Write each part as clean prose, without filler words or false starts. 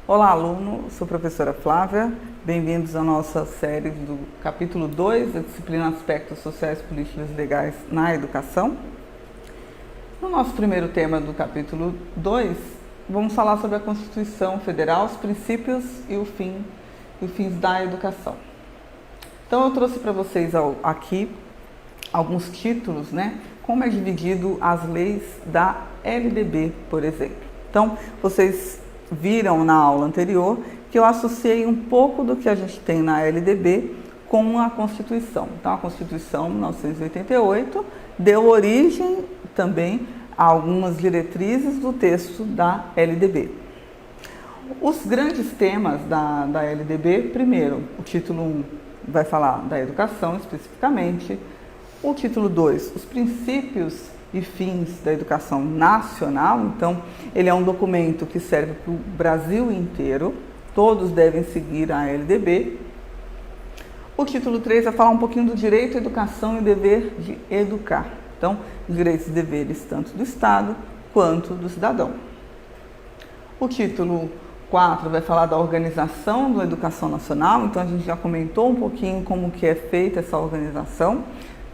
Olá, aluno, sou a professora Flávia, bem-vindos à nossa série do capítulo 2 da disciplina Aspectos Sociais, Políticos e Legais na Educação. No nosso primeiro tema do capítulo 2, vamos falar sobre a Constituição Federal, os princípios e os fins da educação. Então eu trouxe para vocês aqui alguns títulos, como é dividido as leis da LDB, por exemplo. Então, vocês viram na aula anterior que eu associei um pouco do que a gente tem na LDB com a Constituição. Então, a Constituição de 1988 deu origem também a algumas diretrizes do texto da LDB. Os grandes temas da LDB, primeiro, o título 1 vai falar da educação especificamente, o título 2, os princípios e fins da educação nacional. Então, ele é um documento que serve para o Brasil inteiro, todos devem seguir a LDB. O título 3 vai falar um pouquinho do direito à educação e dever de educar. Então, os direitos e deveres tanto do Estado quanto do cidadão. O título 4 vai falar da organização da educação nacional, então a gente já comentou um pouquinho como que é feita essa organização.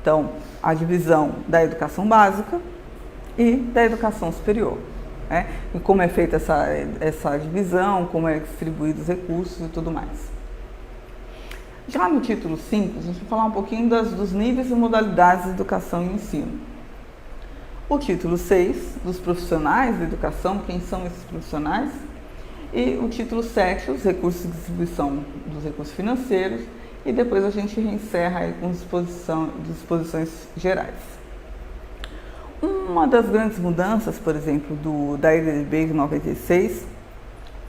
Então, a divisão da educação básica e da educação superior, e como é feita essa divisão, como é distribuídos os recursos e tudo mais. Já no título 5, a gente vai falar um pouquinho dos níveis e modalidades de educação e ensino. O título 6, dos profissionais da educação, quem são esses profissionais? E o título 7, os recursos de distribuição dos recursos financeiros. E depois a gente encerra aí com disposições gerais. Uma das grandes mudanças, por exemplo, da LDB de 96,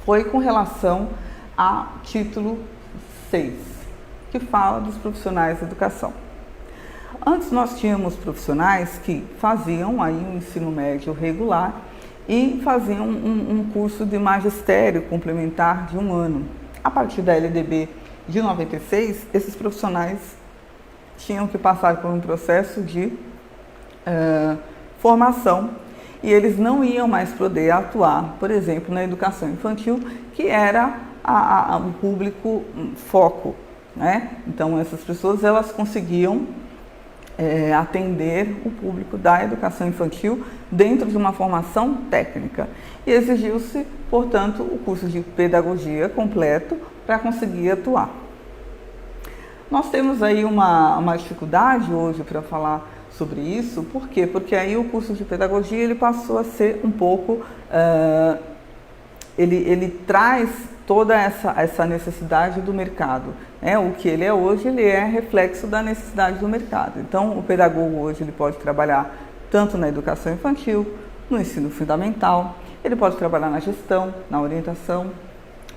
foi com relação ao título 6, que fala dos profissionais da educação. Antes nós tínhamos profissionais que faziam aí um ensino médio regular e faziam um curso de magistério complementar de 1 ano. A partir da LDB de 96, esses profissionais tinham que passar por um processo de formação e eles não iam mais poder atuar, por exemplo, na educação infantil, que era o público foco, Então, essas pessoas elas conseguiam atender o público da educação infantil dentro de uma formação técnica. E exigiu-se, portanto, o curso de pedagogia completo para conseguir atuar. Nós temos aí uma dificuldade hoje para falar sobre isso. Por quê? Porque aí o curso de pedagogia ele passou a ser um pouco... ele traz toda essa necessidade do mercado. O que ele é hoje, ele é reflexo da necessidade do mercado. Então, o pedagogo hoje ele pode trabalhar tanto na educação infantil, no ensino fundamental, ele pode trabalhar na gestão, na orientação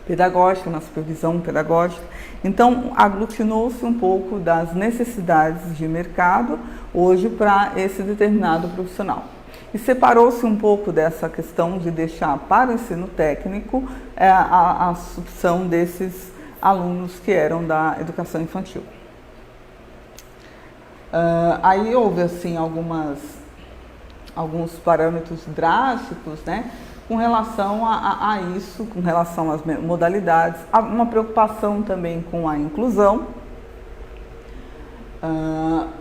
pedagógica, na supervisão pedagógica. Então, aglutinou-se um pouco das necessidades de mercado hoje para esse determinado profissional. E separou-se um pouco dessa questão de deixar para o ensino técnico a opção desses alunos que eram da educação infantil. Aí houve assim alguns parâmetros drásticos, com relação a isso, com relação às modalidades, há uma preocupação também com a inclusão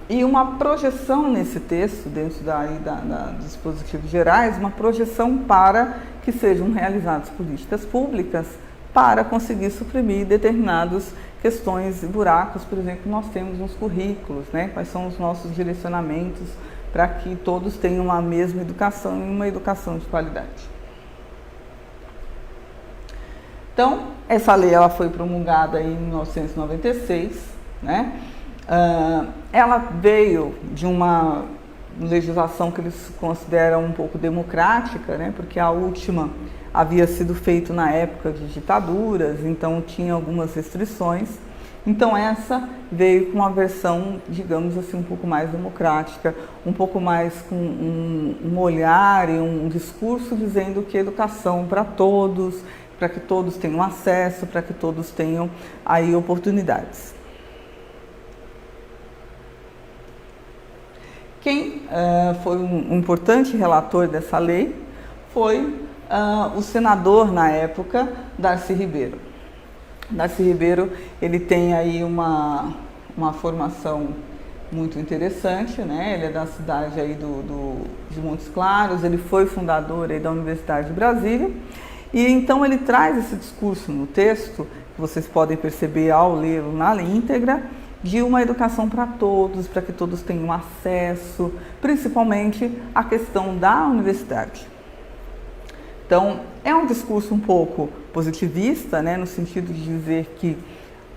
e uma projeção nesse texto, dentro dos dispositivos gerais, uma projeção para que sejam realizadas políticas públicas para conseguir suprimir determinadas questões e buracos. Por exemplo, nós temos nos currículos, quais são os nossos direcionamentos para que todos tenham a mesma educação e uma educação de qualidade. Então, essa lei ela foi promulgada em 1996, ela veio de uma legislação que eles consideram um pouco democrática, porque a última havia sido feita na época de ditaduras, então tinha algumas restrições. Então essa veio com uma versão, digamos assim, um pouco mais democrática, um pouco mais com um olhar e um discurso dizendo que educação para todos, para que todos tenham acesso, para que todos tenham aí oportunidades. Quem foi um importante relator dessa lei foi o senador na época, Darcy Ribeiro. Darcy Ribeiro, ele tem aí uma formação muito interessante, né? Ele é da cidade aí de Montes Claros, ele foi fundador aí da Universidade de Brasília, e então ele traz esse discurso no texto, que vocês podem perceber ao lê-lo na íntegra, de uma educação para todos, para que todos tenham acesso, principalmente a questão da universidade. Então, é um discurso um pouco positivista, né, no sentido de dizer que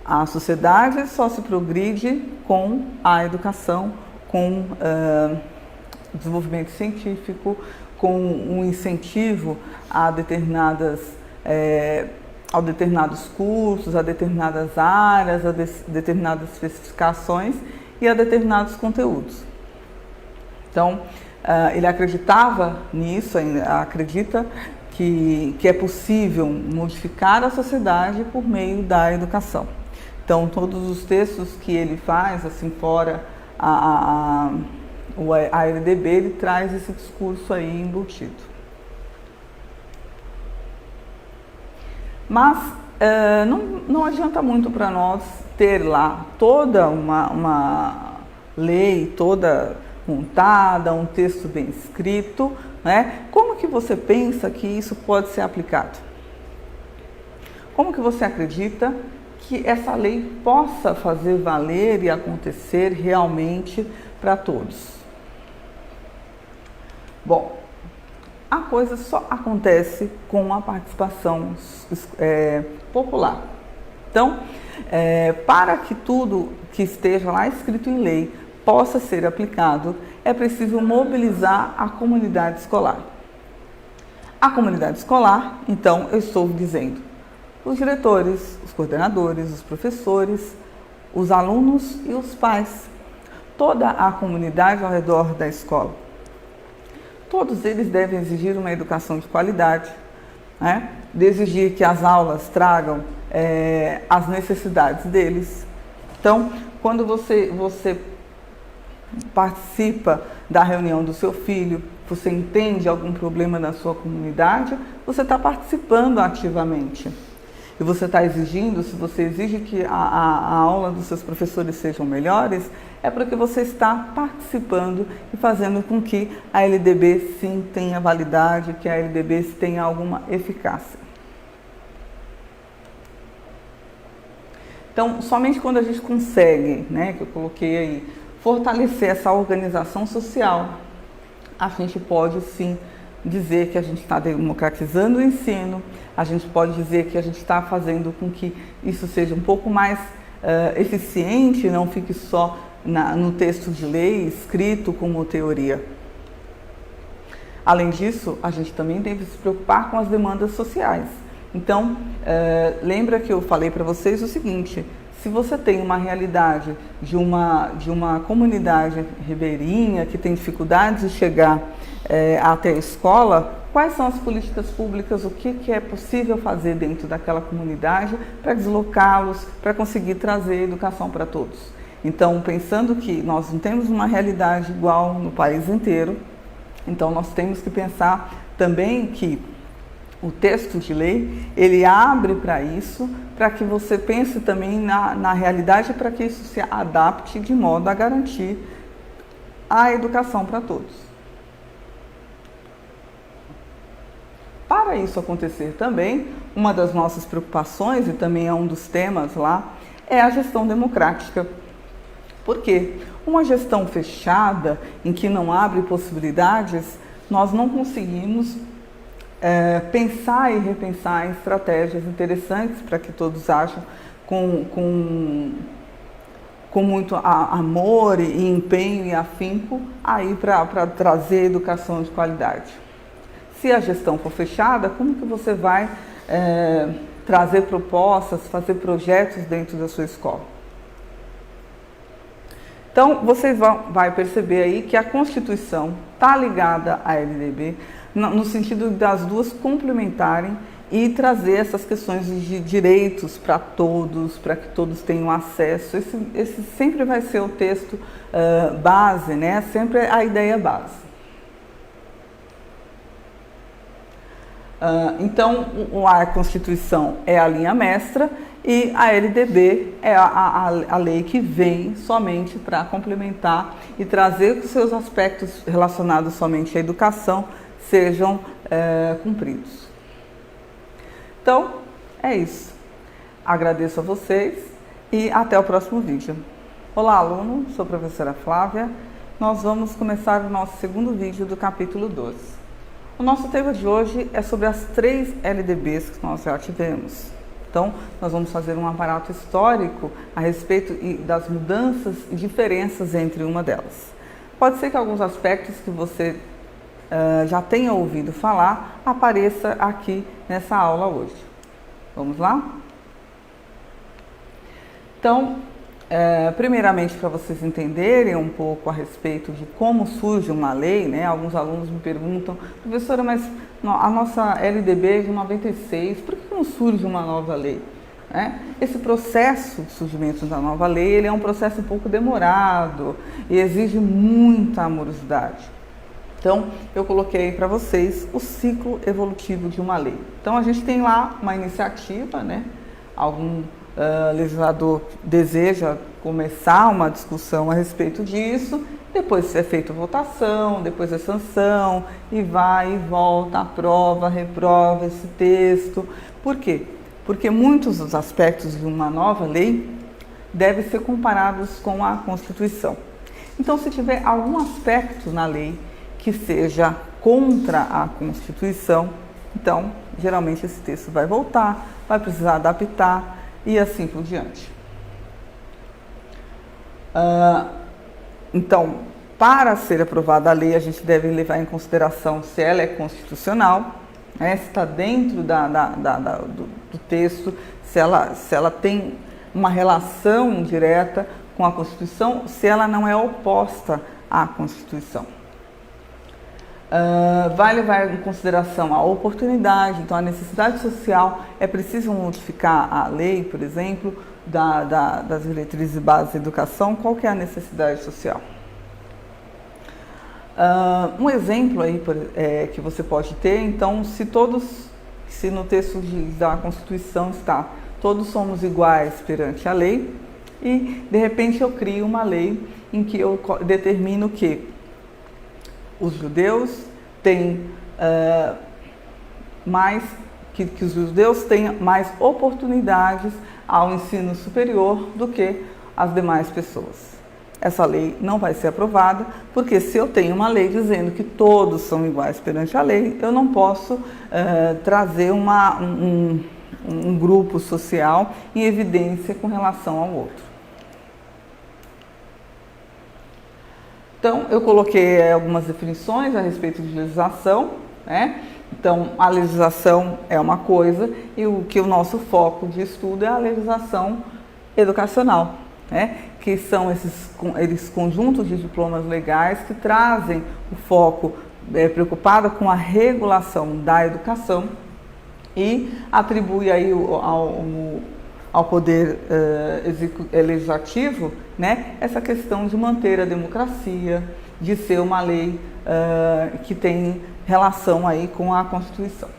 a sociedade só se progride com a educação, com desenvolvimento científico, com um incentivo a determinados cursos, a determinadas áreas, a determinadas especificações e a determinados conteúdos. Então, ele acreditava nisso, acredita que é possível modificar a sociedade por meio da educação. Então, todos os textos que ele faz, assim, fora a LDB, ele traz esse discurso aí embutido. Mas não adianta muito para nós ter lá toda uma lei, toda montada, um texto bem escrito, né? Como que você pensa que isso pode ser aplicado? Como que você acredita que essa lei possa fazer valer e acontecer realmente para todos? Bom, a coisa só acontece com a participação popular. Então, para que tudo que esteja lá escrito em lei possa ser aplicado, é preciso mobilizar a comunidade escolar. A comunidade escolar, então, eu estou dizendo, os diretores, os coordenadores, os professores, os alunos e os pais, toda a comunidade ao redor da escola. Todos eles devem exigir uma educação de qualidade, né? De exigir que as aulas tragam as necessidades deles. Então, quando você participa da reunião do seu filho, você entende algum problema na sua comunidade, você está participando ativamente. E você está exigindo, se você exige que a aula dos seus professores sejam melhores, é porque você está participando e fazendo com que a LDB sim tenha validade, que a LDB tenha alguma eficácia. Então, somente quando a gente consegue, né, que eu coloquei aí, fortalecer essa organização social, a gente pode sim dizer que a gente está democratizando o ensino, a gente pode dizer que a gente está fazendo com que isso seja um pouco mais eficiente, não fique só no texto de lei escrito como teoria. Além disso, a gente também deve se preocupar com as demandas sociais. Então, lembra que eu falei para vocês o seguinte: se você tem uma realidade de uma comunidade ribeirinha que tem dificuldade de chegar até a escola, quais são as políticas públicas, o que é possível fazer dentro daquela comunidade para deslocá-los, para conseguir trazer educação para todos? Então, pensando que nós não temos uma realidade igual no país inteiro, então nós temos que pensar também que o texto de lei, ele abre para isso, para que você pense também na realidade, para que isso se adapte de modo a garantir a educação para todos. Para isso acontecer também, uma das nossas preocupações, e também é um dos temas lá, é a gestão democrática. Por quê? Uma gestão fechada, em que não abre possibilidades, nós não conseguimos pensar e repensar em estratégias interessantes para que todos ajam com muito amor e empenho e afinco aí para trazer educação de qualidade. Se a gestão for fechada, como que você vai trazer propostas, fazer projetos dentro da sua escola? Então, você vai perceber aí que a Constituição está ligada à LDB, no sentido das duas complementarem e trazer essas questões de direitos para todos, para que todos tenham acesso. Esse sempre vai ser o texto base, né? Sempre a ideia base. Então, a Constituição é a linha mestra e a LDB é a lei que vem somente para complementar e trazer que os seus aspectos relacionados somente à educação sejam cumpridos. Então, é isso. Agradeço a vocês e até o próximo vídeo. Olá, aluno, sou a professora Flávia. Nós vamos começar o nosso segundo vídeo do capítulo 12. O nosso tema de hoje é sobre as 3 LDBs que nós já tivemos. Então, nós vamos fazer um aparato histórico a respeito das mudanças e diferenças entre uma delas. Pode ser que alguns aspectos que você já tenha ouvido falar apareça aqui nessa aula hoje. Vamos lá? Então, primeiramente, para vocês entenderem um pouco a respeito de como surge uma lei, né? Alguns alunos me perguntam, professora, mas a nossa LDB é de 96, por que não surge uma nova lei? Esse processo de surgimento da nova lei, ele é um processo um pouco demorado e exige muita amorosidade. Então, eu coloquei para vocês o ciclo evolutivo de uma lei. Então, a gente tem lá uma iniciativa, né? Algum legislador deseja começar uma discussão a respeito disso, depois é feita votação, depois é sanção, e vai e volta, aprova, reprova esse texto. Por quê? Porque muitos dos aspectos de uma nova lei devem ser comparados com a Constituição. Então, se tiver algum aspecto na lei que seja contra a Constituição, então, geralmente esse texto vai voltar, vai precisar adaptar, e assim por diante. Então, para ser aprovada a lei, a gente deve levar em consideração se ela é constitucional, né, se está dentro do texto, se ela tem uma relação direta com a Constituição, se ela não é oposta à Constituição. Vai levar em consideração a oportunidade, então a necessidade social, é preciso modificar a lei, por exemplo, das diretrizes básicas da educação, qual que é a necessidade social? Um exemplo aí que você pode ter, então, se no texto da Constituição está, todos somos iguais perante a lei, e de repente eu crio uma lei em que eu determino que os judeus têm que os judeus tenham mais oportunidades ao ensino superior do que as demais pessoas. Essa lei não vai ser aprovada, porque se eu tenho uma lei dizendo que todos são iguais perante a lei, eu não posso trazer um grupo social em evidência com relação ao outro. Então, eu coloquei algumas definições a respeito de legislação, né? Então, a legislação é uma coisa e o nosso foco de estudo é a legislação educacional, né? Que são esses conjuntos de diplomas legais que trazem o foco preocupado com a regulação da educação e atribui aí ao poder legislativo, né, essa questão de manter a democracia, de ser uma lei que tem relação aí com a Constituição.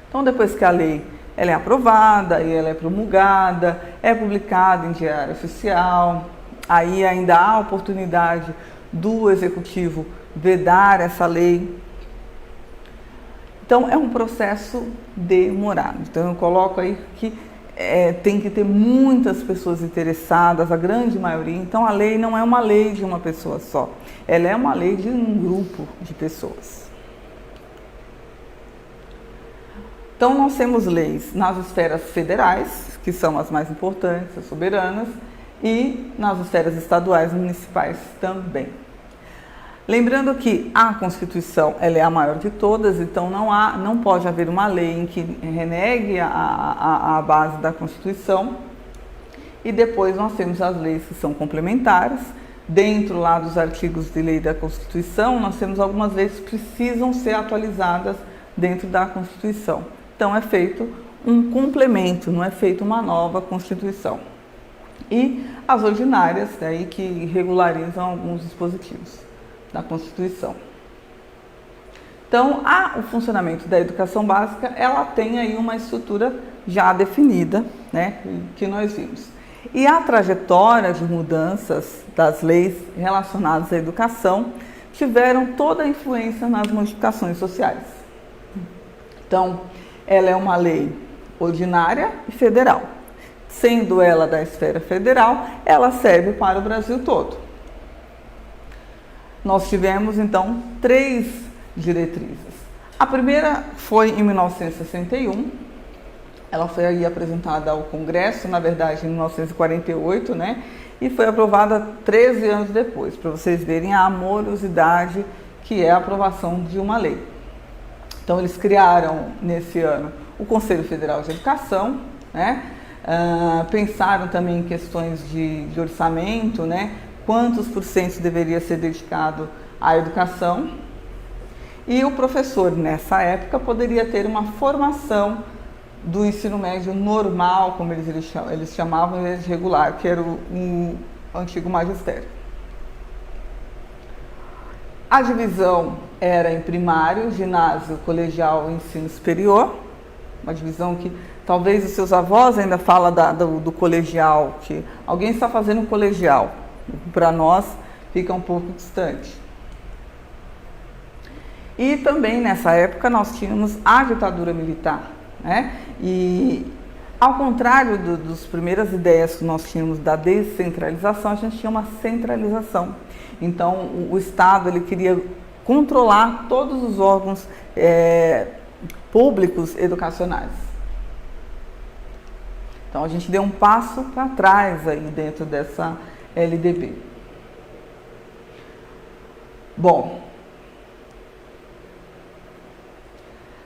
Então, depois que a lei ela é aprovada e ela é promulgada, é publicada em diário oficial, aí ainda há a oportunidade do Executivo vedar essa lei. Então, é um processo demorado. Então, eu coloco aí que tem que ter muitas pessoas interessadas, a grande maioria. Então, a lei não é uma lei de uma pessoa só. Ela é uma lei de um grupo de pessoas. Então, nós temos leis nas esferas federais, que são as mais importantes, as soberanas, e nas esferas estaduais e municipais também. Lembrando que a Constituição ela é a maior de todas, então não pode haver uma lei em que renegue a base da Constituição. E depois nós temos as leis que são complementares. Dentro lá dos artigos de lei da Constituição, nós temos algumas leis que precisam ser atualizadas dentro da Constituição. Então é feito um complemento, não é feita uma nova Constituição. E as ordinárias, daí que regularizam alguns dispositivos da Constituição. Então, o funcionamento da educação básica, ela tem aí uma estrutura já definida, né, que nós vimos. E a trajetória de mudanças das leis relacionadas à educação tiveram toda a influência nas modificações sociais. Então, ela é uma lei ordinária e federal. Sendo ela da esfera federal, ela serve para o Brasil todo. Nós tivemos, então, 3 diretrizes. A primeira foi em 1961, ela foi aí apresentada ao Congresso, na verdade, em 1948, né? E foi aprovada 13 anos depois, para vocês verem a morosidade que é a aprovação de uma lei. Então, eles criaram, nesse ano, o Conselho Federal de Educação, né? Pensaram também em questões de orçamento, né? Quantos por cento deveria ser dedicado à educação. E o professor, nessa época, poderia ter uma formação do ensino médio normal, como eles chamavam, em vez de regular, que era o antigo magistério. A divisão era em primário, ginásio, colegial e ensino superior. Uma divisão que talvez os seus avós ainda falam do colegial, que alguém está fazendo colegial. Para nós fica um pouco distante. E também nessa época nós tínhamos a ditadura militar, né? E ao contrário das primeiras ideias que nós tínhamos da descentralização, a gente tinha uma centralização. Então o Estado ele queria controlar todos os órgãos públicos educacionais. Então a gente deu um passo para trás aí dentro dessa LDB. Bom,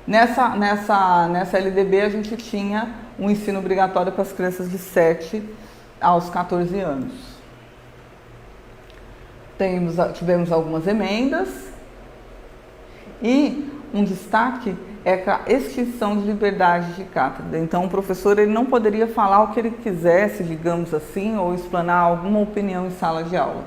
nessa LDB a gente tinha um ensino obrigatório para as crianças de 7 aos 14 anos. Tivemos algumas emendas e um destaque é a extinção de liberdade de cátedra. Então o professor ele não poderia falar o que ele quisesse, digamos assim, ou explanar alguma opinião em sala de aula.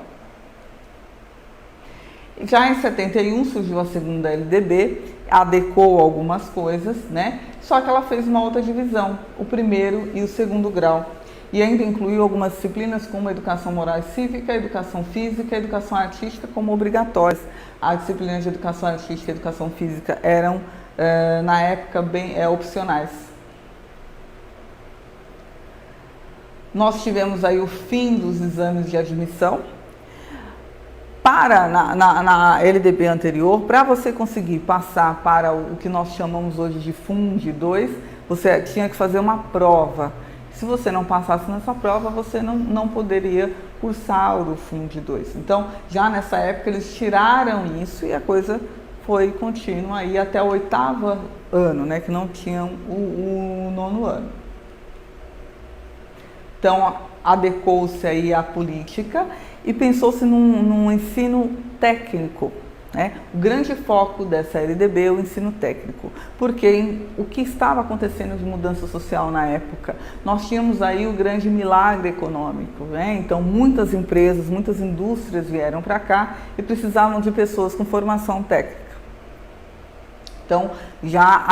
Já em 71 surgiu a segunda LDB, adequou algumas coisas, né? Só que ela fez uma outra divisão, o primeiro e o segundo grau. E ainda incluiu algumas disciplinas como educação moral e cívica, educação física e educação artística como obrigatórias. As disciplinas de educação artística e educação física eram, na época, bem opcionais. Nós tivemos aí o fim dos exames de admissão. Na LDB anterior, para você conseguir passar para o que nós chamamos hoje de FUND 2, você tinha que fazer uma prova. Se você não passasse nessa prova, você não poderia cursar o FUND 2. Então, já nessa época, eles tiraram isso e a coisa foi contínua aí até o 8º ano, né, que não tinham o 9º ano. Então, adequou-se aí à política e pensou-se num ensino técnico, né? O grande foco dessa LDB é o ensino técnico, porque o que estava acontecendo de mudança social na época? Nós tínhamos aí o grande milagre econômico, né? Então muitas empresas, muitas indústrias vieram para cá e precisavam de pessoas com formação técnica. Então já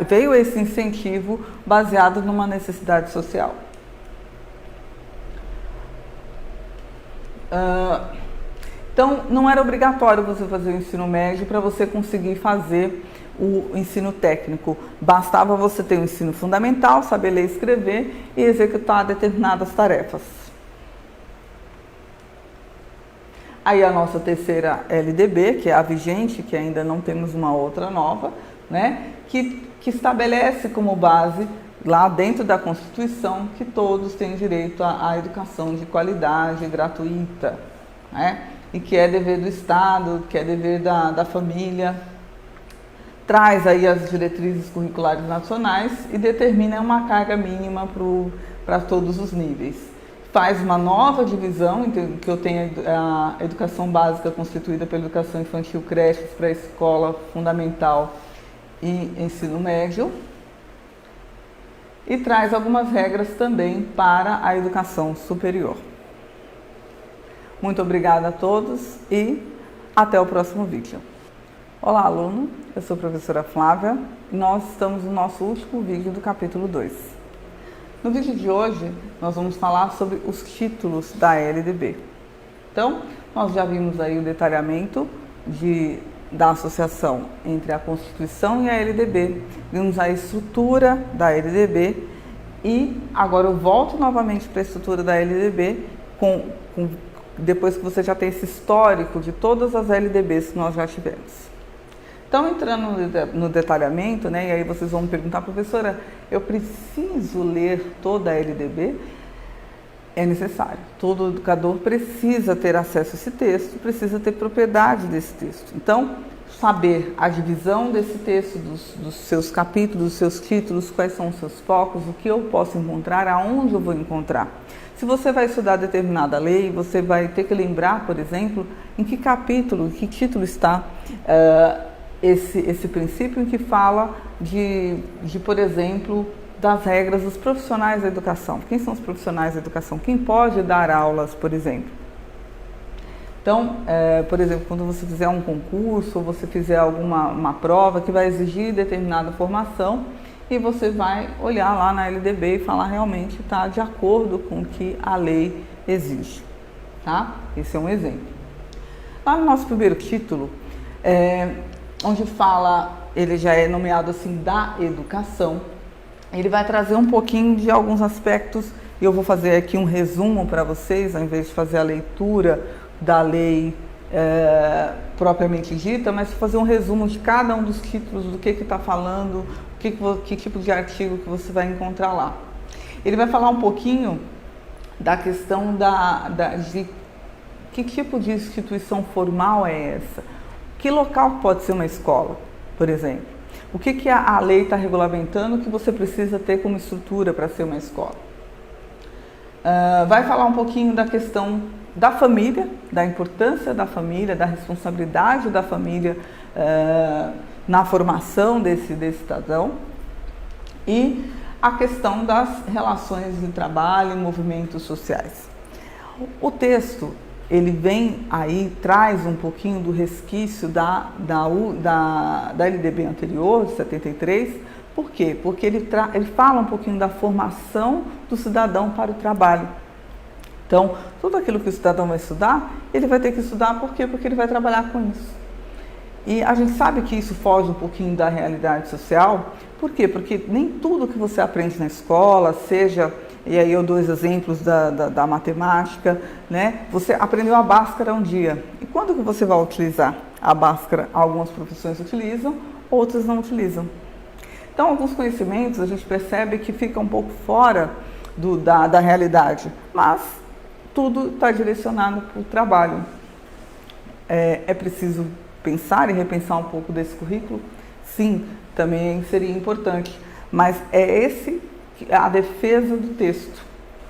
veio esse incentivo baseado numa necessidade social. Então, não era obrigatório você fazer o ensino médio para você conseguir fazer o ensino técnico. Bastava você ter o ensino fundamental, saber ler e escrever e executar determinadas tarefas. Aí a nossa terceira LDB, que é a vigente, que ainda não temos uma outra nova, né, que estabelece como base lá dentro da Constituição que todos têm direito à educação de qualidade, gratuita, né? E que é dever do Estado, que é dever da família. Traz aí as diretrizes curriculares nacionais e determina uma carga mínima para todos os níveis. Faz uma nova divisão, que eu tenho a educação básica constituída pela educação infantil, creches, pré-escola, fundamental e ensino médio. E traz algumas regras também para a educação superior. Muito obrigada a todos e até o próximo vídeo. Olá, aluno! Eu sou a professora Flávia e nós estamos no nosso último vídeo do capítulo 2. No vídeo de hoje, nós vamos falar sobre os títulos da LDB. Então, nós já vimos aí o detalhamento da associação entre a Constituição e a LDB, vimos a estrutura da LDB e agora eu volto novamente para a estrutura da LDB depois que você já tem esse histórico de todas as LDBs que nós já tivemos. Então, entrando no detalhamento, né, e aí vocês vão me perguntar, professora, eu preciso ler toda a LDB? É necessário. Todo educador precisa ter acesso a esse texto, precisa ter propriedade desse texto. Então, saber a divisão desse texto, dos seus capítulos, dos seus títulos, quais são os seus focos, o que eu posso encontrar, aonde eu vou encontrar. Se você vai estudar determinada lei, você vai ter que lembrar, por exemplo, em que capítulo, em que título está esse princípio em que fala por exemplo, das regras dos profissionais da educação. Quem são os profissionais da educação? Quem pode dar aulas, por exemplo? Então, por exemplo, quando você fizer um concurso ou você fizer uma prova que vai exigir determinada formação e você vai olhar lá na LDB e falar realmente está de acordo com o que a lei exige. Tá? Esse é um exemplo. Lá no nosso primeiro título, onde fala, ele já é nomeado assim, da educação, ele vai trazer um pouquinho de alguns aspectos, e eu vou fazer aqui um resumo para vocês, ao invés de fazer a leitura da lei propriamente dita, mas fazer um resumo de cada um dos títulos, do que está falando, que tipo de artigo que você vai encontrar lá. Ele vai falar um pouquinho da questão de que tipo de instituição formal é essa. Que local pode ser uma escola, por exemplo? O que a lei está regulamentando que você precisa ter como estrutura para ser uma escola? Vai falar um pouquinho da questão da família, da importância da família, da responsabilidade da família na formação desse cidadão e a questão das relações de trabalho e movimentos sociais. O texto ele vem aí, traz um pouquinho do resquício da LDB anterior, de 73. Por quê? Porque ele fala um pouquinho da formação do cidadão para o trabalho. Então, tudo aquilo que o cidadão vai estudar, ele vai ter que estudar por quê? Porque ele vai trabalhar com isso. E a gente sabe que isso foge um pouquinho da realidade social. Por quê? Porque nem tudo que você aprende na escola, seja... E aí eu dou os exemplos da matemática, né? Você aprendeu a Bhaskara um dia. E quando que você vai utilizar a Bhaskara? Algumas profissões utilizam, outras não utilizam. Então, alguns conhecimentos a gente percebe que fica um pouco fora da realidade, mas tudo está direcionado para o trabalho. É preciso pensar e repensar um pouco desse currículo? Sim, também seria importante, mas é a defesa do texto,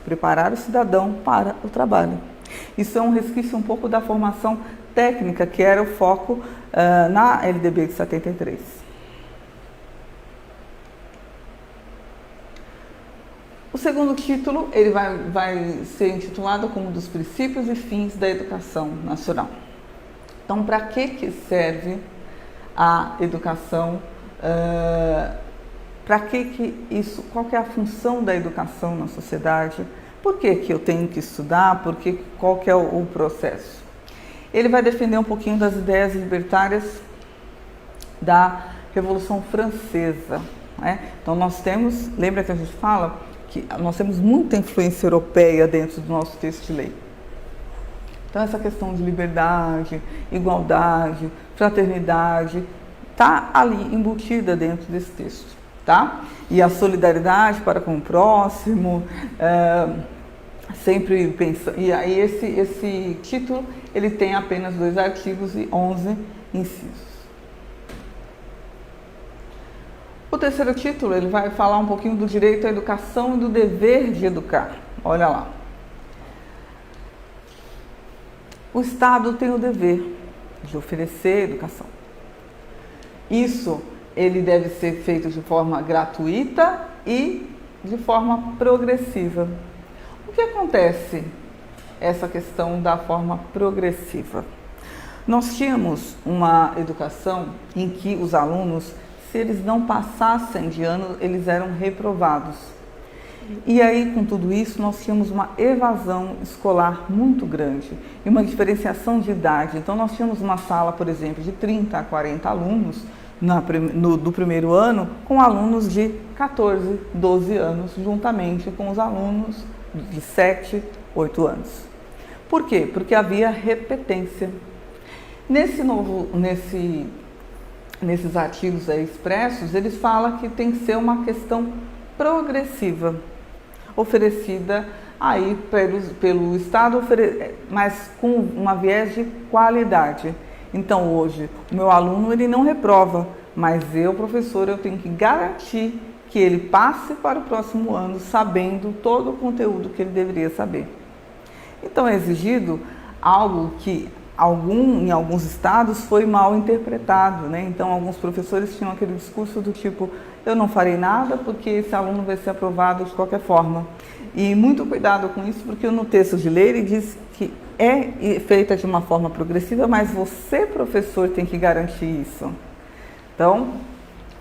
preparar o cidadão para o trabalho. Isso é um resquício um pouco da formação técnica, que era o foco na LDB de 73. O segundo título, ele vai ser intitulado como dos princípios e fins da educação nacional. Então, para que serve a educação? Para que isso? Qual que é a função da educação na sociedade? Por que eu tenho que estudar? Qual que é o processo? Ele vai defender um pouquinho das ideias libertárias da Revolução Francesa, né? Então lembra que a gente fala que nós temos muita influência europeia dentro do nosso texto de lei. Então essa questão de liberdade, igualdade, fraternidade, está ali embutida dentro desse texto. Tá? E a solidariedade para com o próximo, sempre pensando. E aí esse título ele tem apenas 2 artigos e 11 incisos. O terceiro título ele vai falar um pouquinho do direito à educação e do dever de educar. Olha lá. O Estado tem o dever de oferecer educação. Isso ele deve ser feito de forma gratuita e de forma progressiva. O que acontece essa questão da forma progressiva? Nós tínhamos uma educação em que os alunos, se eles não passassem de ano, eles eram reprovados. E aí, com tudo isso, nós tínhamos uma evasão escolar muito grande e uma diferenciação de idade. Então, nós tínhamos uma sala, por exemplo, de 30 a 40 alunos do primeiro ano, com alunos de 14, 12 anos, juntamente com os alunos de 7, 8 anos. Por quê? Porque havia repetência. Nesses artigos aí expressos, eles falam que tem que ser uma questão progressiva, oferecida aí pelo Estado, mas com uma viés de qualidade. Então, hoje, o meu aluno ele não reprova, mas eu, professor, eu tenho que garantir que ele passe para o próximo ano sabendo todo o conteúdo que ele deveria saber. Então, é exigido algo que em alguns estados foi mal interpretado, né? Então, alguns professores tinham aquele discurso do tipo, eu não farei nada porque esse aluno vai ser aprovado de qualquer forma. E muito cuidado com isso, porque no texto de lei ele diz que é feita de uma forma progressiva, mas você, professor, tem que garantir isso. Então,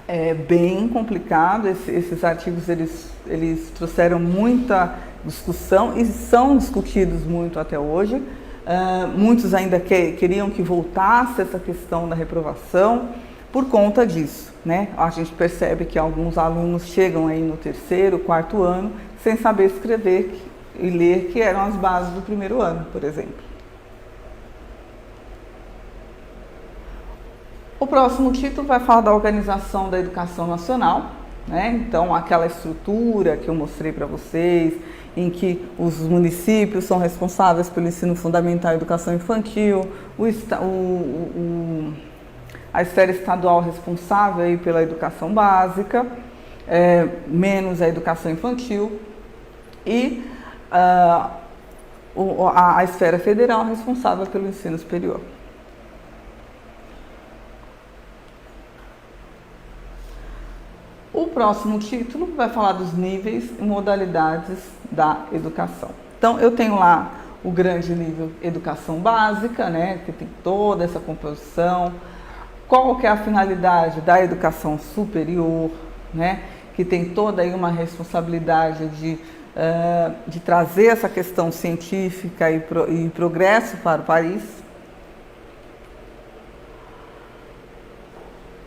é bem complicado, esses artigos eles trouxeram muita discussão e são discutidos muito até hoje. Muitos ainda queriam que voltasse essa questão da reprovação por conta disso, né? A gente percebe que alguns alunos chegam aí no terceiro, quarto ano sem saber escrever e ler, que eram as bases do primeiro ano, por exemplo. O próximo título vai falar da organização da educação nacional, né? Então, aquela estrutura que eu mostrei para vocês, em que os municípios são responsáveis pelo ensino fundamental e educação infantil, a esfera estadual responsável aí pela educação básica, menos a educação infantil, e a esfera federal responsável pelo ensino superior. O próximo título vai falar dos níveis e modalidades da educação. Então, eu tenho lá o grande nível educação básica, né, que tem toda essa composição. Qual que é a finalidade da educação superior, né, que tem toda aí uma responsabilidade de trazer essa questão científica e progresso para o país.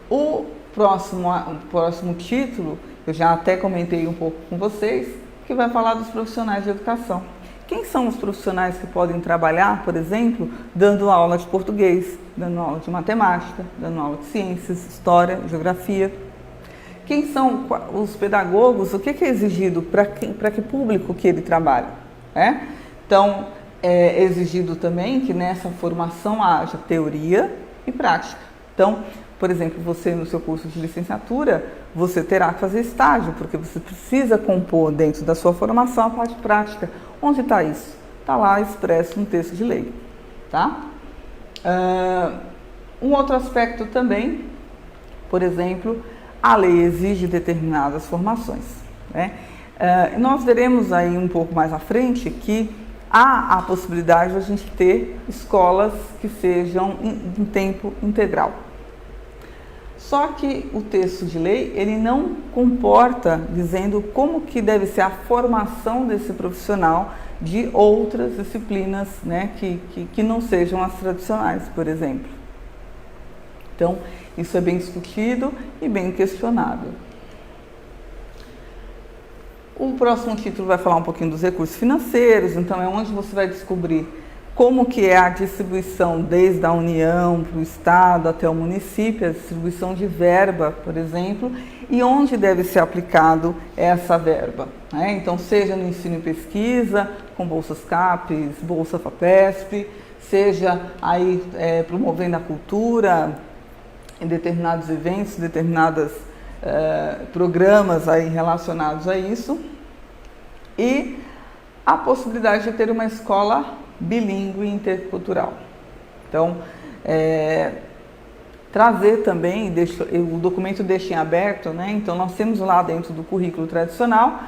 O próximo título, eu já até comentei um pouco com vocês, que vai falar dos profissionais de educação. Quem são os profissionais que podem trabalhar, por exemplo, dando aula de português, dando aula de matemática, dando aula de ciências, história, geografia? Quem são os pedagogos? O que é exigido para que público que ele trabalha? Então, é exigido também que nessa formação haja teoria e prática. Então, por exemplo, você no seu curso de licenciatura, você terá que fazer estágio, porque você precisa compor dentro da sua formação a parte prática. Onde está isso? Está lá expresso no texto de lei. Tá? Um outro aspecto também, por exemplo, a lei exige determinadas formações, né? Nós veremos aí um pouco mais à frente que há a possibilidade de a gente ter escolas que sejam em tempo integral. Só que o texto de lei, ele não comporta dizendo como que deve ser a formação desse profissional de outras disciplinas, né, que não sejam as tradicionais, por exemplo. Então, isso é bem discutido e bem questionado. O próximo título vai falar um pouquinho dos recursos financeiros, então é onde você vai descobrir como que é a distribuição desde a União para o Estado até o município, a distribuição de verba, por exemplo, e onde deve ser aplicado essa verba, né? Então, seja no ensino e pesquisa, com bolsas CAPES, Bolsa FAPESP, seja aí promovendo a cultura em determinados eventos, determinados programas aí relacionados a isso, e a possibilidade de ter uma escola bilíngue e intercultural. Então, trazer também, o documento deixa em aberto, né? Então, nós temos lá dentro do currículo tradicional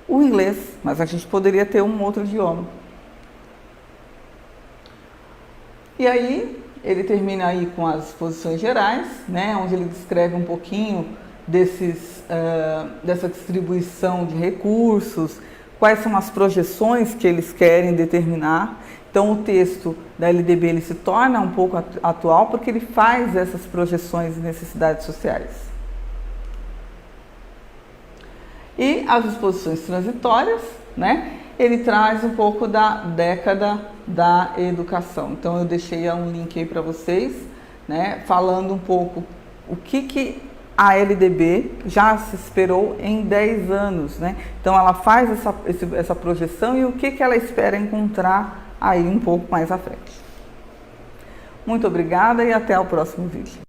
o inglês, mas a gente poderia ter um outro idioma. E aí, Ele termina aí com as exposições gerais, né, onde ele descreve um pouquinho dessa distribuição de recursos, quais são as projeções que eles querem determinar. Então, o texto da LDB ele se torna um pouco atual porque ele faz essas projeções de necessidades sociais. E as disposições transitórias, né? Ele traz um pouco da década da educação. Então, eu deixei um link aí para vocês, né? Falando um pouco o que a LDB já se esperou em 10 anos, né? Então, ela faz essa projeção e o que ela espera encontrar aí um pouco mais à frente. Muito obrigada e até o próximo vídeo.